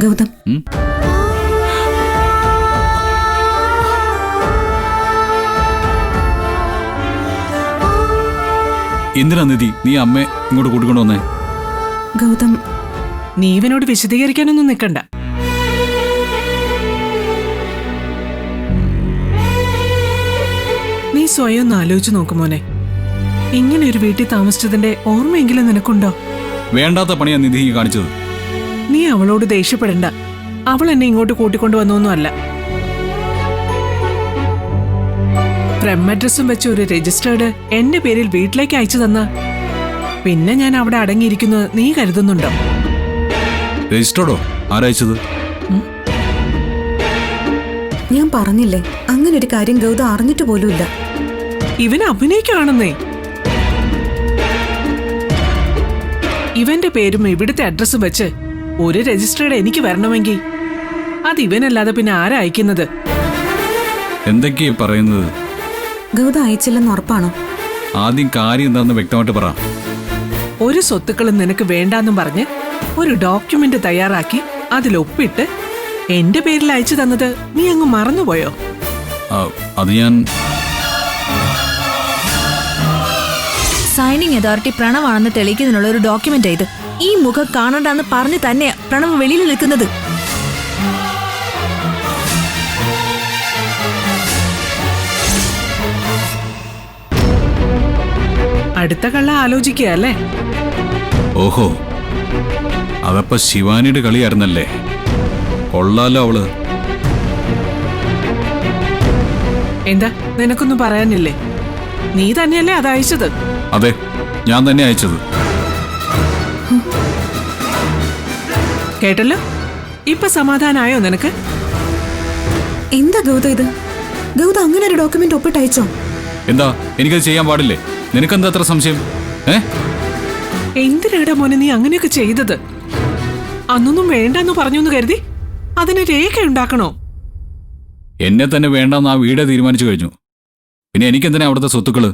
ഗൗതം, എന്തിനാ നിധി നീ അമ്മയെ ഇങ്ങോട്ട് കൂട്ടിക്കൊണ്ടു വന്നേ? ഗൗതം, നീ ഇവനോട് വിശദീകരിക്കാനൊന്നും നിൽക്കണ്ട. നീ സ്വയം ഒന്ന് ആലോചിച്ചു നോക്കുമോനെ. ഇങ്ങനെ ഒരു വീട്ടിൽ താമസിച്ചതിന്റെ ഓർമ്മയെങ്കിലും നിനക്കുണ്ടോ? വേണ്ടാത്ത പണിയാ നിധി കാണിച്ചത്. നീ അവളോട് ദേഷ്യപ്പെടണ്ട. അവൾ എന്നെ ഇങ്ങോട്ട് കൂട്ടിക്കൊണ്ടുവന്നൊന്നും അല്ല. ഫ്രം അഡ്രസ്സും വെച്ച് ഒരു രജിസ്റ്റേർഡ് എന്റെ പേരിൽ വീട്ടിലേക്ക് അയച്ചു തന്ന പിന്നെ ഞാൻ അവിടെ അടങ്ങിയിരിക്കുന്നത് നീ കരുതുന്നുണ്ടോ? രജിസ്റ്റർഡോ? ആരയച്ചത്? ഞാൻ പറഞ്ഞില്ലേ, അങ്ങനെ ഒരു കാര്യം ഗൗതം അറിഞ്ഞിട്ട് പോലുമില്ല. ഇവൻ അഭിനയിക്കുകയാണെന്നേ. ഇവന്റെ പേരും ഇവിടുത്തെ അഡ്രസ്സും വെച്ച് ഒരു രജിസ്റ്റേർഡ് എനിക്ക് വരണമെങ്കിൽ അത് ഇവനല്ലാതെ പിന്നെ ആരാ അയക്കുന്നത്? എന്തൊക്കെയാ പറയുന്നത്? ഗൗതം അയച്ചില്ലെന്ന് ഉറപ്പാണോ? ആദ്യം കാര്യം എന്താണെന്ന് വ്യക്തമായിട്ട് പറ. ഒരു സ്വത്തുക്കളും നിനക്ക് വേണ്ടാന്നും പറഞ്ഞ് ഒരു ഡോക്യുമെന്റ് തയ്യാറാക്കി അതിൽ ഒപ്പിട്ട് എന്റെ പേരിൽ അയച്ചു തന്നത് നീ അങ്ങ് മറന്നുപോയോ? അത് ഞാൻ സൈനിങ് അതോറിറ്റി പ്രണവാണെന്ന് തെളിയിക്കുന്നതിനുള്ള ഒരു ഡോക്യുമെന്റ് ഇത്. ഈ മുഖം കാണണ്ടെന്ന് പറഞ്ഞ് തന്നെയാ പ്രണവ് വെളിയിൽ നിൽക്കുന്നത്. അടുത്ത കള്ള ആലോചിക്കുക അല്ലേ? ഓഹോ, അതപ്പോ ശിവാനിയുടെ കളിയായിരുന്നല്ലേ? കൊള്ളാലോ അവള്. എന്താ നിനക്കൊന്നും പറയാനില്ലേ? നീ തന്നെയല്ലേ അത് അയച്ചത്? അതെ, ഞാൻ തന്നെ അയച്ചത്. കേട്ടല്ലോ, ഇപ്പൊ സമാധാനായോ നിനക്ക്? എന്താ ഗൗതം ഇത്? ഗൗതം അങ്ങനെ ഒരു ഡോക്യുമെന്റ് ഒപ്പിട്ട് അയച്ചോ? എന്താ, എനിക്കത് ചെയ്യാൻ പാടില്ലേ? നിനക്കെന്താ അത്ര സംശയം? എന്തിനാടാ മോനെ നീ അങ്ങനെയൊക്കെ ചെയ്തത്? അന്നൊന്നും വേണ്ടെന്ന് പറഞ്ഞൊന്ന് കരുതി അതിന് രേഖ ഉണ്ടാക്കണോ? എന്നെ തന്നെ വേണ്ടെന്ന് ആ വീടെ തീരുമാനിച്ചു കഴിഞ്ഞു. പിന്നെ എനിക്കെന്തിനാ അവിടുത്തെ സ്വത്തുക്കള്?